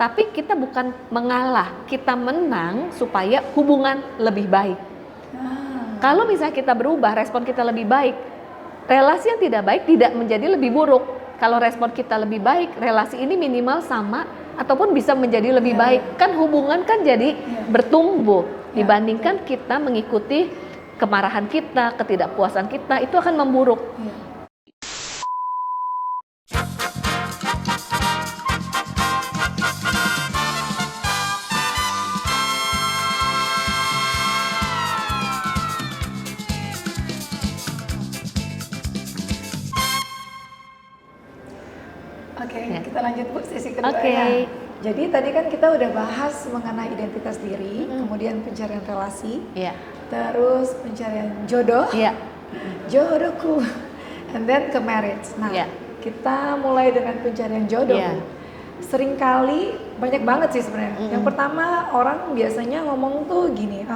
Tapi kita bukan mengalah, kita menang supaya hubungan lebih baik. Kalau misalnya kita berubah, respon kita lebih baik, relasi yang tidak baik tidak menjadi lebih buruk. Kalau respon kita lebih baik, relasi ini minimal sama ataupun bisa menjadi lebih baik. Kan hubungan kan jadi bertumbuh dibandingkan kita mengikuti kemarahan kita, ketidakpuasan kita, itu akan memburuk. Oke, kita lanjut Bu sesi kedua Oke. ya. Jadi tadi kan kita udah bahas mengenai identitas diri, kemudian pencarian relasi, terus pencarian jodoh, jodohku, and then ke marriage. Nah, kita mulai dengan pencarian jodoh. Seringkali banyak banget sih sebenarnya. Yang pertama orang biasanya ngomong tuh gini,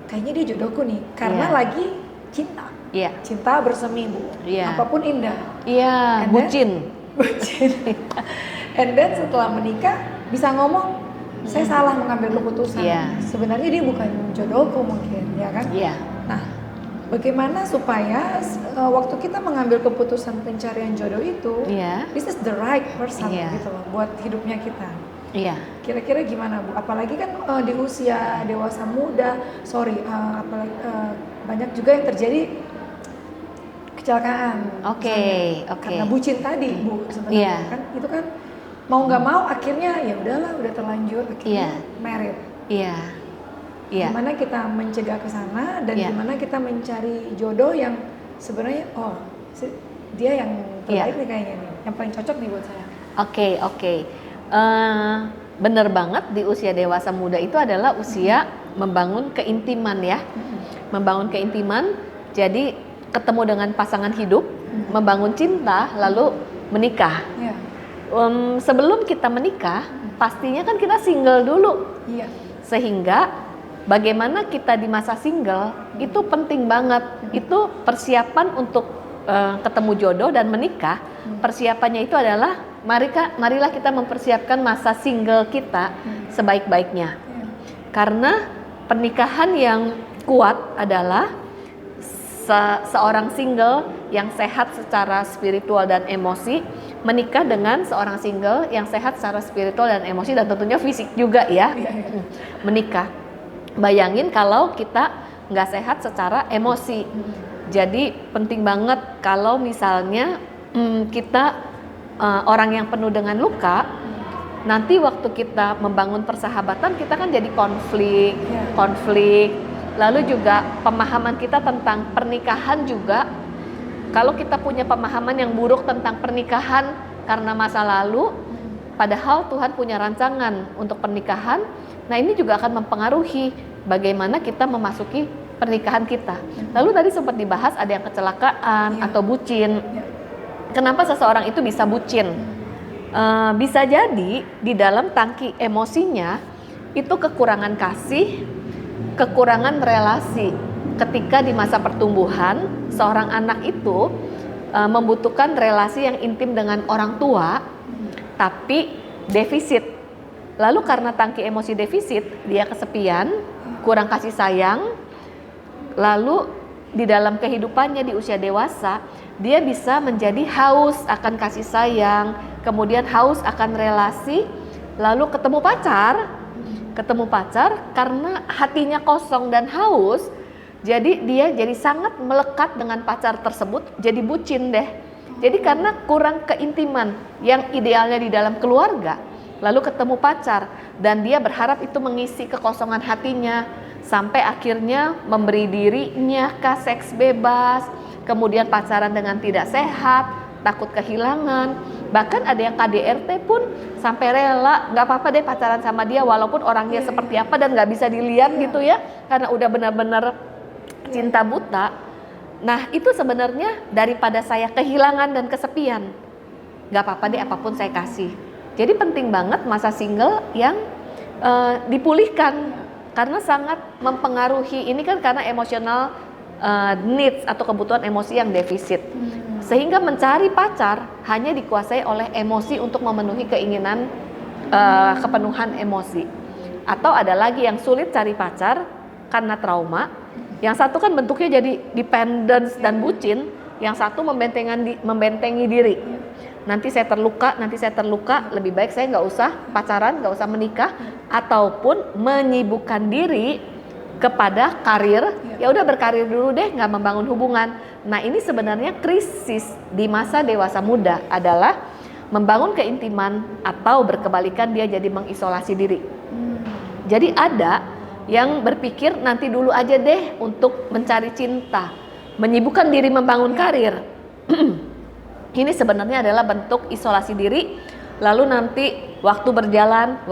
kayaknya dia jodohku nih, karena lagi cinta. Cinta bersemi Bu, apapun indah. Bucin. And then setelah menikah bisa ngomong, saya salah mengambil keputusan. Sebenarnya dia bukan jodohku mungkin, ya kan? Nah, bagaimana supaya waktu kita mengambil keputusan pencarian jodoh itu, this is the right person gitu loh, buat hidupnya kita. Kira-kira gimana Bu? Apalagi kan di usia dewasa muda, apalagi banyak juga yang terjadi kecelakaan. Karena bucin tadi Bu sebenarnya kan itu kan mau nggak mau akhirnya ya udahlah, udah terlanjur akhirnya married. Gimana kita mencegah ke sana dan gimana kita mencari jodoh yang sebenarnya dia yang terbaik nih kayaknya nih, yang paling cocok nih buat saya. Bener banget, di usia dewasa muda itu adalah usia membangun keintiman ya. Membangun keintiman, jadi ketemu dengan pasangan hidup, membangun cinta, lalu menikah. Sebelum kita menikah, pastinya kan kita single dulu. Sehingga bagaimana kita di masa single itu penting banget. Itu persiapan untuk ketemu jodoh dan menikah. Persiapannya itu adalah marilah kita mempersiapkan masa single kita sebaik-baiknya. Karena pernikahan yang kuat adalah seorang single yang sehat secara spiritual dan emosi menikah dengan seorang single yang sehat secara spiritual dan emosi, dan tentunya fisik juga ya. Menikah, bayangin kalau kita nggak sehat secara emosi. Jadi penting banget kalau misalnya kita orang yang penuh dengan luka, nanti waktu kita membangun persahabatan kita kan jadi konflik. Lalu juga pemahaman kita tentang pernikahan juga, kalau kita punya pemahaman yang buruk tentang pernikahan karena masa lalu, padahal Tuhan punya rancangan untuk pernikahan, nah ini juga akan mempengaruhi bagaimana kita memasuki pernikahan kita. Lalu tadi sempat dibahas ada yang kecelakaan atau bucin. Kenapa seseorang itu bisa bucin? Bisa jadi di dalam tangki emosinya itu kekurangan kasih, kekurangan relasi. Ketika di masa pertumbuhan, seorang anak itu membutuhkan relasi yang intim dengan orang tua, tapi defisit. Lalu karena tangki emosi defisit, dia kesepian, kurang kasih sayang. Lalu di dalam kehidupannya di usia dewasa, dia bisa menjadi haus akan kasih sayang, kemudian haus akan relasi, lalu ketemu pacar karena hatinya kosong dan haus, jadi dia jadi sangat melekat dengan pacar tersebut, jadi bucin deh. Jadi karena kurang keintiman yang idealnya di dalam keluarga, lalu ketemu pacar dan dia berharap itu mengisi kekosongan hatinya, sampai akhirnya memberi dirinya ke seks bebas, kemudian pacaran dengan tidak sehat, takut kehilangan. Bahkan ada yang KDRT pun sampai rela, nggak apa-apa deh pacaran sama dia walaupun orangnya seperti apa dan nggak bisa dilihat gitu ya, karena udah benar-benar cinta buta. Nah itu sebenarnya daripada saya kehilangan dan kesepian, nggak apa-apa deh apapun saya kasih. Jadi penting banget masa single yang dipulihkan, karena sangat mempengaruhi. Ini kan karena emosional needs atau kebutuhan emosi yang defisit. Sehingga mencari pacar hanya dikuasai oleh emosi untuk memenuhi keinginan kepenuhan emosi. Atau ada lagi yang sulit cari pacar karena trauma. Yang satu kan bentuknya jadi dependence dan bucin, yang satu membentengi diri. Nanti saya terluka, lebih baik saya nggak usah pacaran, nggak usah menikah, ataupun menyibukkan diri kepada karir. Ya udah berkarir dulu deh, nggak membangun hubungan. Nah ini sebenarnya krisis di masa dewasa muda adalah membangun keintiman atau berkebalikan dia jadi mengisolasi diri. Jadi ada yang berpikir nanti dulu aja deh untuk mencari cinta, menyibukkan diri membangun karir. Ini sebenarnya adalah bentuk isolasi diri. Lalu nanti waktu berjalan,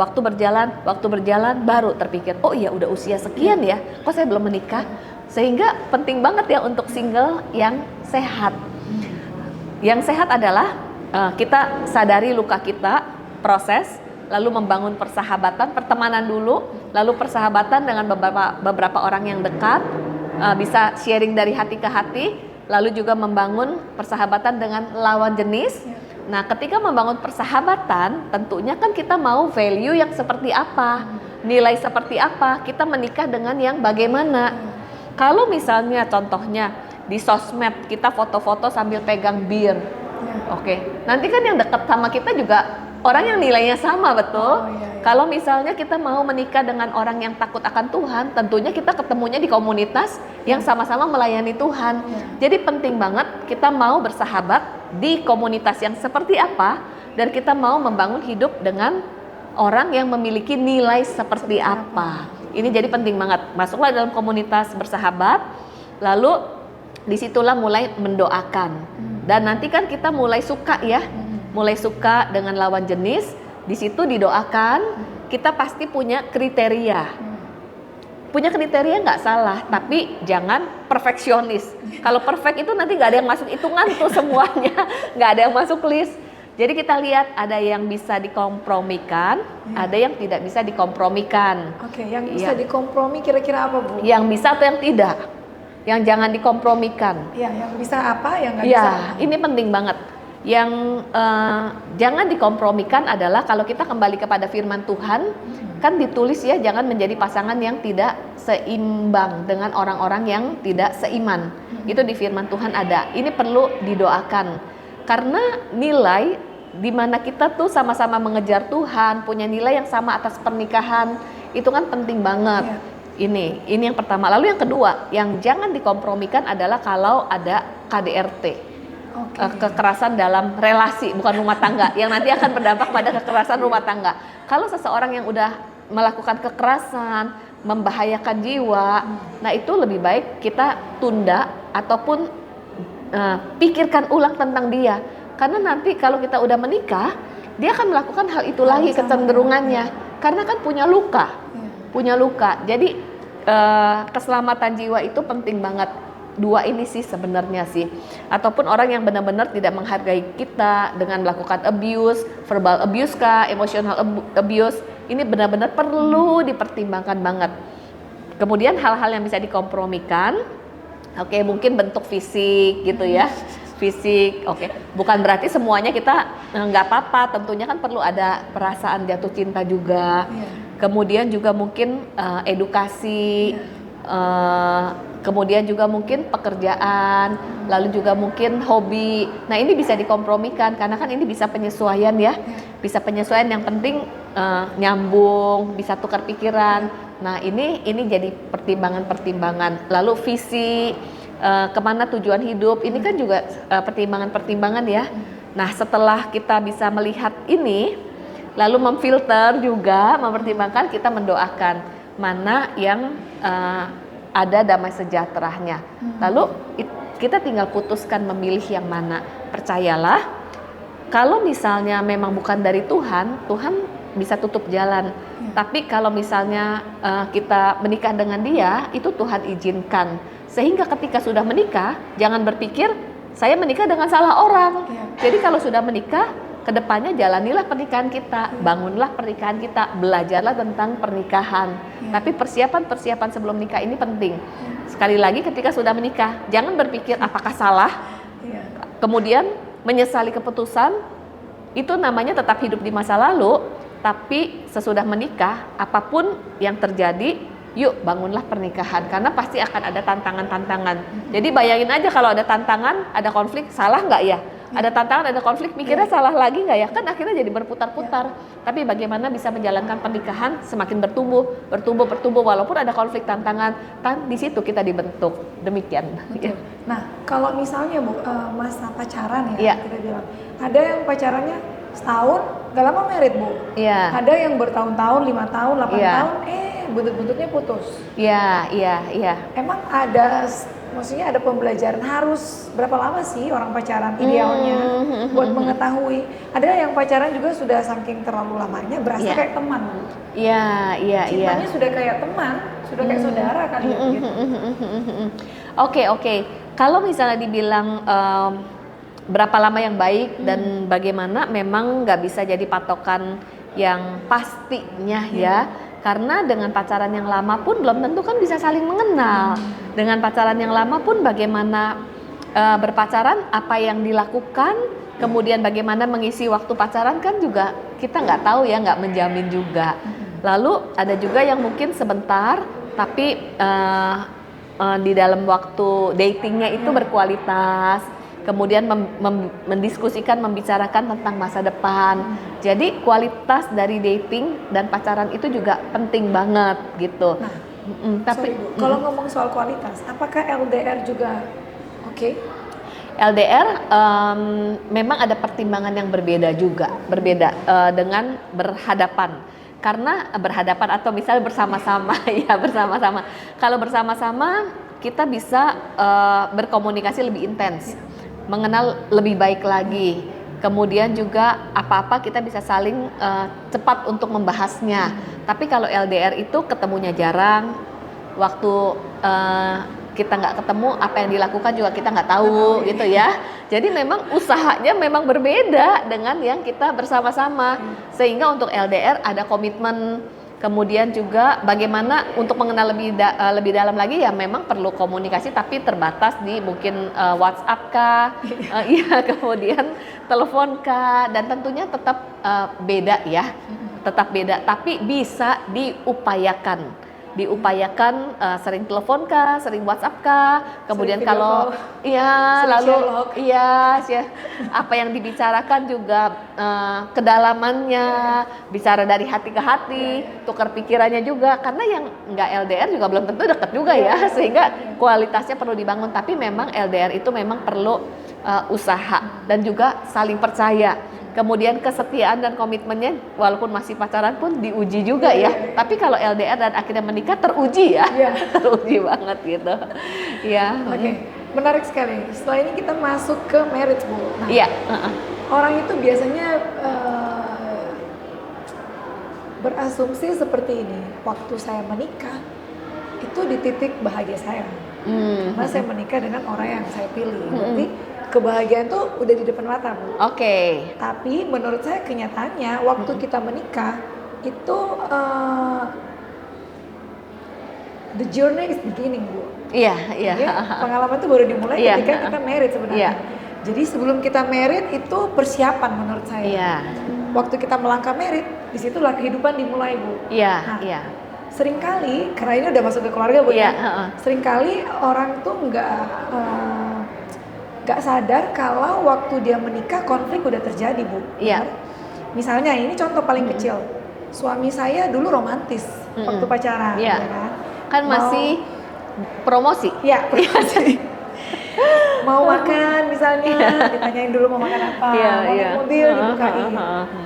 baru terpikir, oh iya udah usia sekian ya, kok saya belum menikah. Sehingga penting banget ya untuk single yang sehat. Yang sehat adalah kita sadari luka kita, proses, lalu membangun persahabatan, pertemanan dulu, lalu persahabatan dengan beberapa orang yang dekat, bisa sharing dari hati ke hati, lalu juga membangun persahabatan dengan lawan jenis. Nah, ketika membangun persahabatan, tentunya kan kita mau value yang seperti apa, nilai seperti apa, kita menikah dengan yang bagaimana. Kalau misalnya contohnya di sosmed kita foto-foto sambil pegang bir, oke. Nanti kan yang dekat sama kita juga orang yang nilainya sama, betul? Kalau misalnya kita mau menikah dengan orang yang takut akan Tuhan, tentunya kita ketemunya di komunitas yang sama-sama melayani Tuhan. Jadi penting banget kita mau bersahabat di komunitas yang seperti apa, dan kita mau membangun hidup dengan orang yang memiliki nilai seperti apa. Ini jadi penting banget. Masuklah dalam komunitas bersahabat, lalu disitulah mulai mendoakan. Dan nanti kan kita mulai suka ya, mulai suka dengan lawan jenis, di situ didoakan, kita pasti punya kriteria. Punya kriteria nggak salah, tapi jangan perfeksionis. Kalau perfect itu nanti nggak ada yang masuk hitungan tuh semuanya, nggak ada yang masuk list. Jadi kita lihat ada yang bisa dikompromikan, ada yang tidak bisa dikompromikan. Oke, yang bisa dikompromi kira-kira apa, Bu? Yang bisa atau yang tidak? Yang jangan dikompromikan. Ya, yang bisa apa, yang nggak bisa apa? Ini penting banget. Yang jangan dikompromikan adalah kalau kita kembali kepada firman Tuhan, kan ditulis ya, jangan menjadi pasangan yang tidak seimbang dengan orang-orang yang tidak seiman. Itu di firman Tuhan ada. Ini perlu didoakan. Karena nilai di mana kita tuh sama-sama mengejar Tuhan, punya nilai yang sama atas pernikahan, itu kan penting banget. Ini yang pertama. Lalu yang kedua, yang jangan dikompromikan adalah kalau ada KDRT. Kekerasan dalam relasi, bukan rumah tangga, yang nanti akan berdampak pada kekerasan rumah tangga. Kalau seseorang yang udah melakukan kekerasan, membahayakan jiwa, nah itu lebih baik kita tunda ataupun pikirkan ulang tentang dia. Karena nanti kalau kita udah menikah, dia akan melakukan hal itu lagi kecenderungannya. Karena kan punya luka. Jadi keselamatan jiwa itu penting banget. Dua ini sih sebenarnya sih. Ataupun orang yang benar-benar tidak menghargai kita dengan melakukan abuse, verbal abuse kah, emotional abuse, ini benar-benar perlu dipertimbangkan banget. Kemudian hal-hal yang bisa dikompromikan, oke, mungkin bentuk fisik gitu ya. Fisik, oke. Bukan berarti semuanya kita nggak apa-apa, tentunya kan perlu ada perasaan jatuh cinta juga. Kemudian juga mungkin edukasi, kemudian juga mungkin pekerjaan, lalu juga mungkin hobi. Nah ini bisa dikompromikan karena kan ini bisa penyesuaian ya, bisa penyesuaian, yang penting nyambung, bisa tukar pikiran. Nah ini jadi pertimbangan-pertimbangan. Lalu visi, kemana tujuan hidup, ini kan juga pertimbangan-pertimbangan ya. Nah setelah kita bisa melihat ini, lalu memfilter juga, mempertimbangkan, kita mendoakan mana yang ada damai sejahteranya. Lalu kita tinggal putuskan memilih yang mana. Percayalah, kalau misalnya memang bukan dari Tuhan, Tuhan bisa tutup jalan. Tapi kalau misalnya kita menikah dengan dia, itu Tuhan izinkan. Sehingga ketika sudah menikah, jangan berpikir saya menikah dengan salah orang. Jadi kalau sudah menikah, kedepannya jalanilah pernikahan kita, bangunlah pernikahan kita, belajarlah tentang pernikahan. Tapi persiapan sebelum nikah ini penting. Sekali lagi, ketika sudah menikah, jangan berpikir apakah salah, kemudian menyesali keputusan. Itu namanya tetap hidup di masa lalu. Tapi sesudah menikah, apapun yang terjadi, yuk bangunlah pernikahan, karena pasti akan ada tantangan-tantangan. Jadi bayangin aja kalau ada tantangan, ada konflik, salah nggak ya? Ada tantangan, ada konflik, mikirnya salah lagi nggak ya? Kan akhirnya jadi berputar-putar. Tapi bagaimana bisa menjalankan pernikahan semakin bertumbuh, walaupun ada konflik, tantangan, di situ kita dibentuk. Demikian. Betul. Nah, kalau misalnya Bu, masa pacaran ya, kita bilang, ada yang pacarannya setahun, gak lama married Bu. Ada yang bertahun-tahun, 5 tahun, 8 tahun, buntut-buntutnya putus. Iya. Emang ada, maksudnya ada pembelajaran harus berapa lama sih orang pacaran idealnya buat mengetahui. Ada yang pacaran juga sudah saking terlalu lamanya berasa kayak teman. Iya. Cintanya sudah kayak teman, sudah kayak saudara kali ya gitu. Oke. Kalau misalnya dibilang berapa lama yang baik dan bagaimana, memang nggak bisa jadi patokan yang pastinya ya. Karena dengan pacaran yang lama pun belum tentu kan bisa saling mengenal. Dengan pacaran yang lama pun bagaimana berpacaran, apa yang dilakukan, kemudian bagaimana mengisi waktu pacaran kan juga kita nggak tahu ya, nggak menjamin juga. Lalu ada juga yang mungkin sebentar, tapi di dalam waktu datingnya itu berkualitas. Kemudian mendiskusikan, membicarakan tentang masa depan. Jadi kualitas dari dating dan pacaran itu juga penting banget gitu. Nah, tapi kalau ngomong soal kualitas, apakah LDR juga oke? LDR memang ada pertimbangan yang berbeda dengan berhadapan. Karena berhadapan atau misalnya bersama-sama ya bersama-sama. Kalau bersama-sama kita bisa berkomunikasi lebih intens, mengenal lebih baik lagi. Kemudian juga apa-apa kita bisa saling cepat untuk membahasnya. Tapi kalau LDR itu ketemunya jarang, waktu kita nggak ketemu, apa yang dilakukan juga kita nggak tahu gitu ya. Jadi memang usahanya memang berbeda dengan yang kita bersama-sama. Sehingga untuk LDR ada komitmen. Kemudian juga bagaimana untuk mengenal lebih dalam lagi ya memang perlu komunikasi, tapi terbatas di mungkin WhatsApp kah, kemudian telepon kah, dan tentunya tetap beda ya, tapi bisa diupayakan sering telepon kah, sering WhatsApp kah, kemudian kalau apa yang dibicarakan juga kedalamannya, bicara dari hati ke hati, tukar pikirannya juga, karena yang nggak LDR juga belum tentu dekat juga ya, sehingga kualitasnya perlu dibangun. Tapi memang LDR itu memang perlu usaha dan juga saling percaya. Kemudian kesetiaan dan komitmennya walaupun masih pacaran pun diuji juga ya. Tapi kalau LDR dan akhirnya menikah teruji ya. Teruji banget gitu. Oke. Menarik sekali. Setelah ini kita masuk ke marriage, Bu. Nah, orang itu biasanya berasumsi seperti ini. Waktu saya menikah itu di titik bahagia saya. Karena saya menikah dengan orang yang saya pilih. Berarti kebahagiaan tuh udah di depan mata, Bu. Tapi menurut saya kenyataannya waktu kita menikah itu the journey is beginning, Bu. Pengalaman itu baru dimulai ketika kita married sebenarnya. Jadi sebelum kita married itu persiapan menurut saya. Waktu kita melangkah married, disitulah kehidupan dimulai, Bu. Seringkali karena ini udah masuk ke keluarga, Bu. Seringkali orang tuh nggak sadar kalau waktu dia menikah konflik udah terjadi, Bu. Misalnya ini contoh paling kecil. Suami saya dulu romantis waktu pacaran, kan masih promosi. Mau makan misalnya, ditanyain dulu mau makan apa, mau naik mobil dibukain.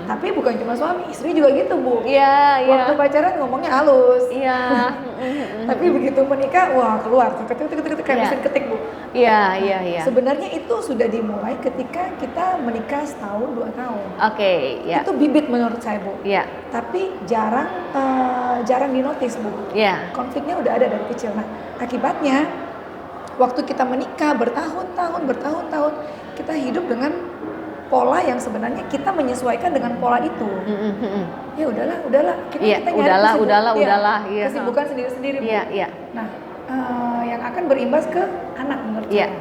Tapi bukan cuma suami, istri juga gitu, Bu. Waktu pacaran ngomongnya halus. Tapi begitu menikah, wah keluar, ketik kayak mesin ketik, Bu. Sebenarnya itu sudah dimulai ketika kita menikah setahun 2 tahun. Itu bibit menurut saya, Bu. Tapi jarang dinotis, Bu. Konfliknya udah ada dari kecil. Nah, akibatnya waktu kita menikah bertahun-tahun kita hidup dengan pola yang sebenarnya kita menyesuaikan dengan pola itu. Ya udahlah kita nyari kesibukan sendiri-sendiri, Bu. Nah, yang akan berimbas ke anak menurut saya.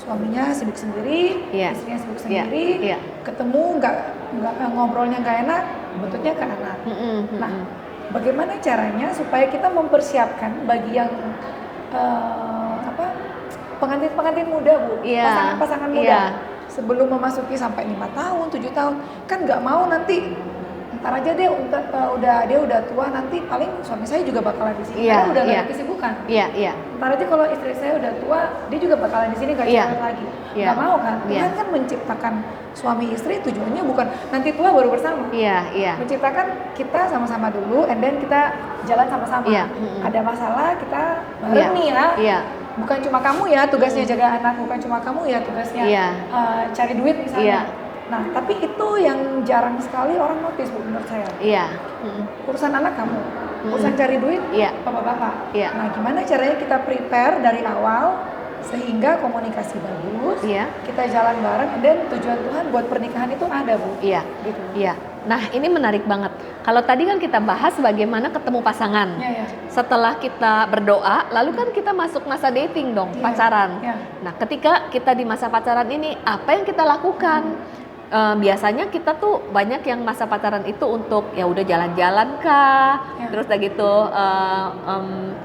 Suaminya sibuk sendiri, istrinya sibuk sendiri, ketemu nggak ngobrolnya nggak enak, bentuknya ke anak. Nah, bagaimana caranya supaya kita mempersiapkan bagi yang pengantin-pengantin muda, Bu, pasangan-pasangan muda, sebelum memasuki sampai 5 tahun, 7 tahun, kan nggak mau nanti ntar aja deh, dia udah tua, nanti paling suami saya juga bakalan di sini, karena udah nggak ada kesibukan. Ntar aja kalau istri saya udah tua, dia juga bakalan di sini, nggak jalan lagi. Nggak mau kan? Tuhan kan menciptakan suami istri, tujuannya bukan nanti tua baru bersama. Menciptakan kita sama-sama dulu, and then kita jalan sama-sama. Ada masalah kita bareng nih ya. Bukan cuma kamu ya tugasnya jaga anak, bukan cuma kamu ya tugasnya cari duit misalnya. Nah, tapi itu yang jarang sekali orang notice, Bu, menurut saya. Urusan anak kamu, urusan cari duit bapak-bapak. Nah, gimana caranya kita prepare dari awal sehingga komunikasi bagus, kita jalan bareng, dan tujuan Tuhan buat pernikahan itu ada, Bu. Gitu. Nah, ini menarik banget. Kalau tadi kan kita bahas bagaimana ketemu pasangan. Setelah kita berdoa, lalu kan kita masuk masa dating dong, pacaran. Nah, ketika kita di masa pacaran ini, apa yang kita lakukan? Biasanya kita tuh banyak yang masa pacaran itu untuk ya udah jalan-jalan kah, terus udah gitu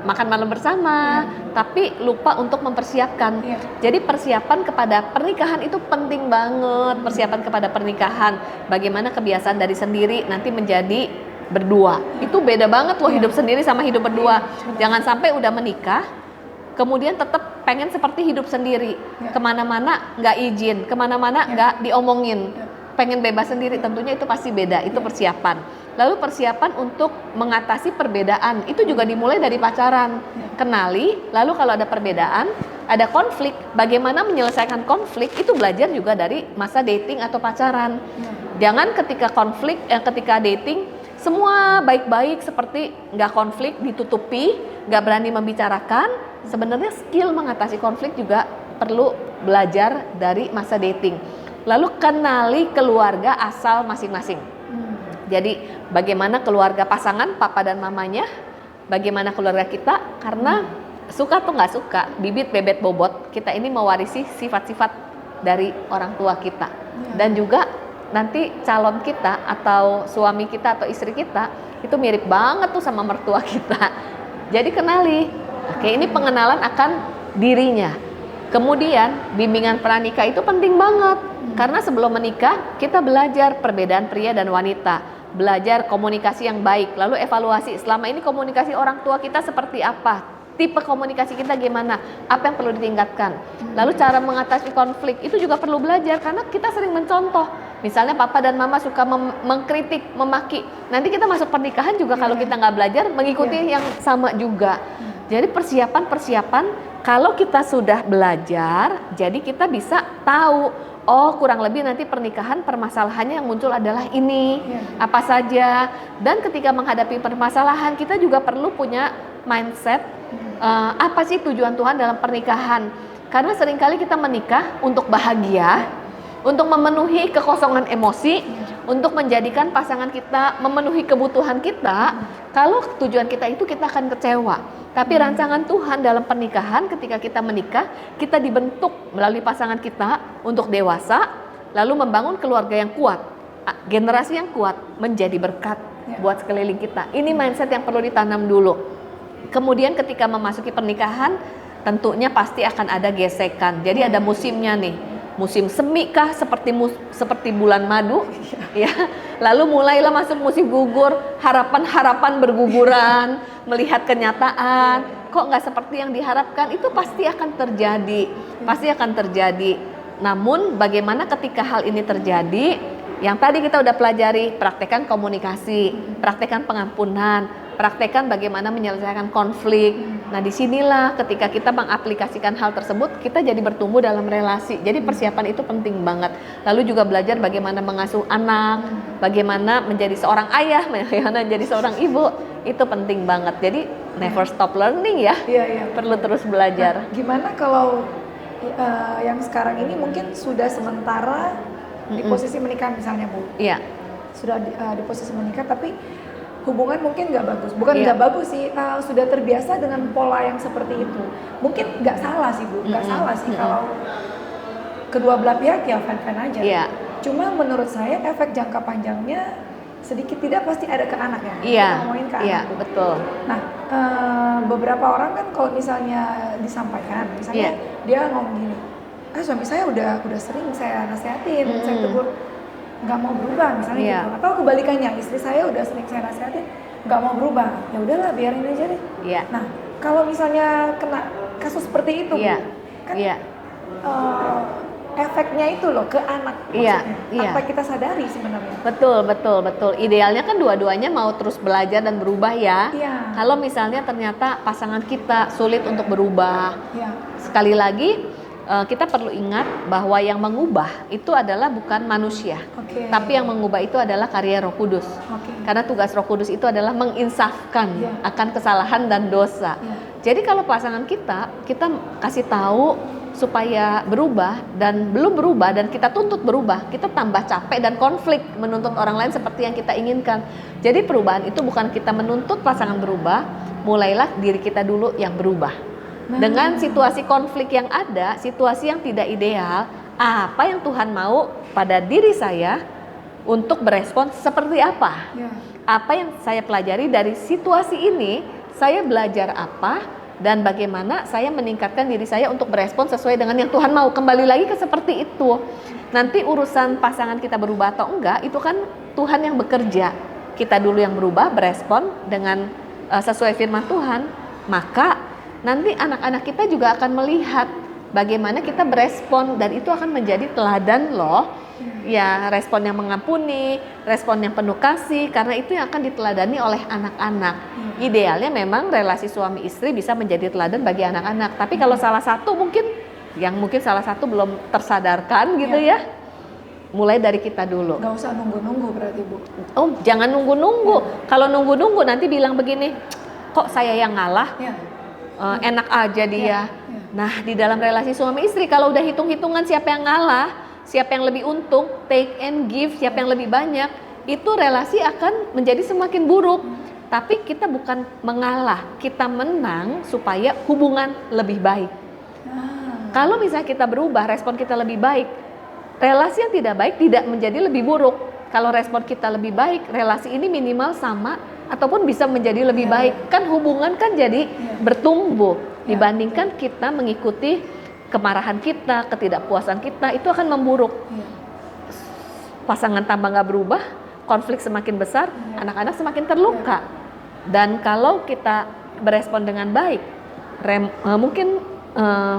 makan malam bersama, tapi lupa untuk mempersiapkan. Jadi persiapan kepada pernikahan itu penting banget. Persiapan kepada pernikahan, bagaimana kebiasaan dari sendiri nanti menjadi berdua. Itu beda banget loh, hidup sendiri sama hidup berdua. Jangan sampai udah menikah kemudian tetap pengen seperti hidup sendiri, kemana-mana nggak izin, kemana-mana nggak diomongin, pengen bebas sendiri, tentunya itu pasti beda. Itu persiapan. Lalu persiapan untuk mengatasi perbedaan, itu juga dimulai dari pacaran. Kenali, lalu kalau ada perbedaan, ada konflik, bagaimana menyelesaikan konflik, itu belajar juga dari masa dating atau pacaran. Jangan ketika konflik, ketika dating, semua baik-baik seperti nggak konflik, ditutupi, nggak berani membicarakan. Sebenarnya skill mengatasi konflik juga perlu belajar dari masa dating. Lalu kenali keluarga asal masing-masing. Jadi bagaimana keluarga pasangan, papa dan mamanya, bagaimana keluarga kita, karena suka atau nggak suka, bibit bebet bobot, kita ini mewarisi sifat-sifat dari orang tua kita. Dan juga nanti calon kita atau suami kita atau istri kita itu mirip banget tuh sama mertua kita. Jadi kenali. Oke, ini pengenalan akan dirinya. Kemudian bimbingan pranikah itu penting banget. Karena sebelum menikah kita belajar perbedaan pria dan wanita, belajar komunikasi yang baik, lalu evaluasi selama ini komunikasi orang tua kita seperti apa, tipe komunikasi kita gimana, apa yang perlu ditingkatkan. Lalu cara mengatasi konflik itu juga perlu belajar, karena kita sering mencontoh. Misalnya papa dan mama suka mengkritik, memaki. Nanti kita masuk pernikahan juga kalau kita nggak belajar mengikuti yang sama juga. Jadi persiapan kalau kita sudah belajar, jadi kita bisa tahu, oh kurang lebih nanti pernikahan permasalahannya yang muncul adalah ini, apa saja. Dan ketika menghadapi permasalahan, kita juga perlu punya mindset, apa sih tujuan Tuhan dalam pernikahan. Karena seringkali kita menikah untuk bahagia, untuk memenuhi kekosongan emosi, untuk menjadikan pasangan kita memenuhi kebutuhan kita. Kalau tujuan kita itu, kita akan kecewa. Tapi rancangan Tuhan dalam pernikahan, ketika kita menikah, kita dibentuk melalui pasangan kita untuk dewasa, lalu membangun keluarga yang kuat, generasi yang kuat, menjadi berkat buat sekeliling kita. Ini mindset yang perlu ditanam dulu. Kemudian ketika memasuki pernikahan, tentunya pasti akan ada gesekan. Jadi ada musimnya nih. Musim semi kah seperti bulan madu, ya. Lalu mulailah masuk musim gugur, harapan-harapan berguguran, melihat kenyataan, kok nggak seperti yang diharapkan, itu pasti akan terjadi. Namun bagaimana ketika hal ini terjadi, yang tadi kita udah pelajari, praktekkan komunikasi, praktekkan pengampunan, praktekkan bagaimana menyelesaikan konflik. Nah, disinilah ketika kita mengaplikasikan hal tersebut, kita jadi bertumbuh dalam relasi. Jadi persiapan itu penting banget. Lalu juga belajar bagaimana mengasuh anak, bagaimana menjadi seorang ayah, bagaimana menjadi seorang ibu, itu penting banget. Jadi never stop learning ya. Perlu terus belajar. Nah, gimana kalau yang sekarang ini mungkin sudah sementara di posisi menikah misalnya, Bu? Iya. Sudah di posisi menikah, tapi hubungan mungkin nggak bagus, nggak bagus sih, sudah terbiasa dengan pola yang seperti itu. Mungkin nggak salah sih, Bu, nggak salah sih kalau kedua belah pihak ya fan-fan aja. Cuma menurut saya efek jangka panjangnya sedikit tidak pasti ada ke anak ya. Iya. Kita ngomongin ke Iya, anak. betul. Nah, beberapa orang kan kalau misalnya disampaikan, misalnya dia ngomong gini, suami saya udah sering saya nasihatin, saya tegur nggak mau berubah misalnya gitu. Atau kebalikannya, istri saya udah sering saya nasihatin nggak mau berubah, ya udahlah biarin aja deh. Nah, kalau misalnya kena kasus seperti itu, kan efeknya itu loh ke anak maksudnya. Apa kita sadari sebenarnya? Betul. Idealnya kan dua-duanya mau terus belajar dan berubah ya. Kalau misalnya ternyata pasangan kita sulit untuk berubah, sekali lagi kita perlu ingat bahwa yang mengubah itu adalah bukan manusia, tapi yang mengubah itu adalah karya Roh Kudus. Karena tugas Roh Kudus itu adalah menginsafkan akan kesalahan dan dosa. Jadi kalau pasangan kita kasih tahu supaya berubah dan belum berubah dan kita tuntut berubah, kita tambah capek dan konflik menuntut orang lain seperti yang kita inginkan. Jadi perubahan itu bukan kita menuntut pasangan berubah, mulailah diri kita dulu yang berubah. Dengan situasi konflik yang ada, situasi yang tidak ideal, apa yang Tuhan mau pada diri saya untuk berespon seperti apa? Apa yang saya pelajari dari situasi ini, saya belajar apa, dan bagaimana saya meningkatkan diri saya untuk berespon sesuai dengan yang Tuhan mau. Kembali lagi ke seperti itu. Nanti urusan pasangan kita berubah atau enggak, itu kan Tuhan yang bekerja. Kita dulu yang berubah, berespon dengan sesuai firman Tuhan, maka nanti anak-anak kita juga akan melihat bagaimana kita berespon, dan itu akan menjadi teladan loh. Ya, respon yang mengampuni, respon yang penuh kasih, karena itu yang akan diteladani oleh anak-anak. Idealnya memang relasi suami istri bisa menjadi teladan bagi anak-anak. Tapi kalau salah satu mungkin salah satu belum tersadarkan gitu ya. Mulai dari kita dulu. Gak usah nunggu-nunggu berarti Bu. Oh, jangan nunggu-nunggu. Kalau nunggu-nunggu nanti bilang begini, kok saya yang ngalah? Enak aja dia. Nah, di dalam relasi suami istri kalau udah hitung-hitungan siapa yang ngalah, siapa yang lebih untung, take and give, siapa yang lebih banyak, itu relasi akan menjadi semakin buruk. Tapi kita bukan mengalah, kita menang supaya hubungan lebih baik. Kalau misalnya kita berubah, respon kita lebih baik, relasi yang tidak baik tidak menjadi lebih buruk. Kalau respon kita lebih baik, relasi ini minimal sama ataupun bisa menjadi lebih baik. Kan hubungan kan jadi bertumbuh dibandingkan kita mengikuti kemarahan kita, ketidakpuasan kita, itu akan memburuk. Pasangan tambah nggak berubah, konflik semakin besar, anak-anak semakin terluka. Dan kalau kita berespon dengan baik, mungkin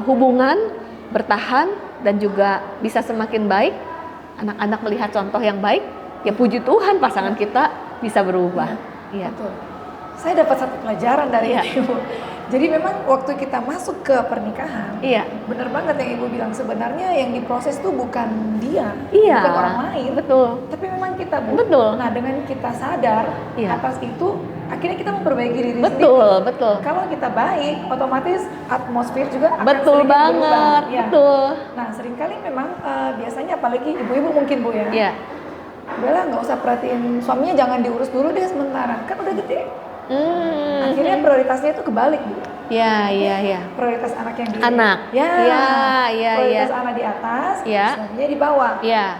hubungan bertahan dan juga bisa semakin baik. Anak-anak melihat contoh yang baik, ya puji Tuhan pasangan kita bisa berubah. Betul. Saya dapat satu pelajaran dari Ibu. Jadi memang waktu kita masuk ke pernikahan, benar banget yang Ibu bilang, sebenarnya yang diproses itu bukan dia, bukan orang lain. Betul. Tapi memang kita, Bu. Betul. Nah, dengan kita sadar atas itu, akhirnya kita memperbaiki diri sendiri. Betul. Kalau kita baik, otomatis atmosfer juga akan betul banget. Berubah. Betul. Nah, seringkali memang biasanya apalagi ibu-ibu mungkin Bu ya. Udahlah, nggak usah perhatiin suaminya, jangan diurus dulu deh sementara, kan udah gede. Akhirnya prioritasnya itu kebalik Bu. Iya. Prioritas anak yang di anak. Prioritas anak di atas, suaminya di bawah.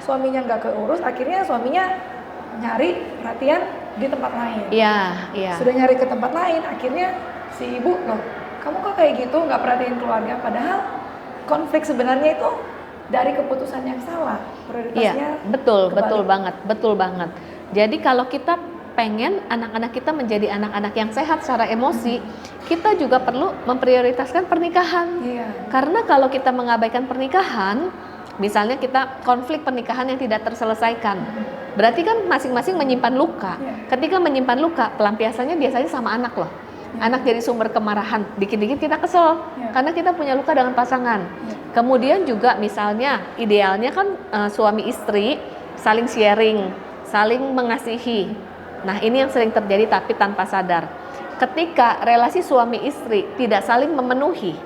Suaminya nggak keurus, akhirnya suaminya nyari perhatian di tempat lain. Sudah nyari ke tempat lain, akhirnya si ibu, loh, kamu kok kayak gitu, nggak perhatiin keluarga, padahal konflik sebenarnya itu dari keputusan yang salah. Prioritasnya betul banget. Jadi kalau kita pengen anak-anak kita menjadi anak-anak yang sehat secara emosi, kita juga perlu memprioritaskan pernikahan. Karena kalau kita mengabaikan pernikahan, misalnya kita konflik pernikahan yang tidak terselesaikan, berarti kan masing-masing menyimpan luka. Ketika menyimpan luka, pelampiasannya biasanya sama anak loh. Anak jadi sumber kemarahan, dikit-dikit kita kesel karena kita punya luka dengan pasangan. Kemudian juga misalnya idealnya kan suami istri saling sharing, saling mengasihi. Nah, ini yang sering terjadi tapi tanpa sadar. Ketika relasi suami istri tidak saling memenuhi,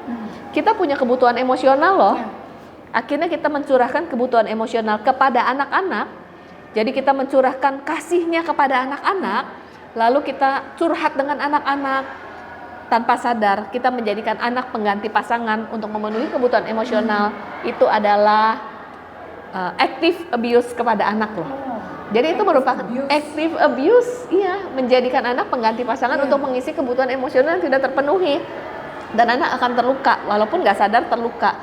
kita punya kebutuhan emosional loh. Akhirnya kita mencurahkan kebutuhan emosional kepada anak-anak. Jadi kita mencurahkan kasihnya kepada anak-anak, lalu kita curhat dengan anak-anak. Tanpa sadar kita menjadikan anak pengganti pasangan untuk memenuhi kebutuhan emosional. Itu adalah active abuse kepada anak loh. Jadi itu merupakan active abuse, iya, menjadikan anak pengganti pasangan untuk mengisi kebutuhan emosional yang tidak terpenuhi, dan anak akan terluka walaupun nggak sadar terluka.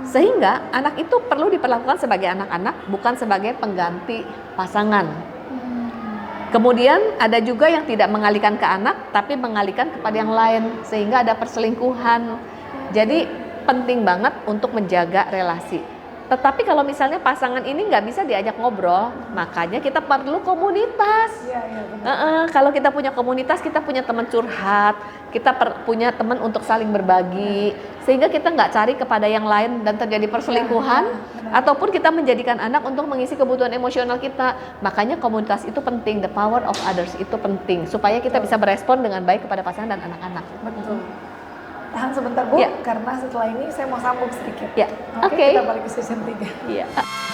Sehingga anak itu perlu diperlakukan sebagai anak-anak, bukan sebagai pengganti pasangan. Kemudian ada juga yang tidak mengalihkan ke anak, tapi mengalihkan kepada yang lain, sehingga ada perselingkuhan. Jadi penting banget untuk menjaga relasi. Tetapi kalau misalnya pasangan ini nggak bisa diajak ngobrol, makanya kita perlu komunitas. Kalau kita punya komunitas, kita punya teman curhat, kita punya teman untuk saling berbagi, sehingga kita nggak cari kepada yang lain dan terjadi perselingkuhan, ataupun kita menjadikan anak untuk mengisi kebutuhan emosional kita. Makanya komunitas itu penting, the power of others itu penting, supaya kita bisa berespon dengan baik kepada pasangan dan anak-anak. Betul. Tahan sebentar Bu, karena setelah ini saya mau sambung sedikit. Oke. Kita balik ke season 3.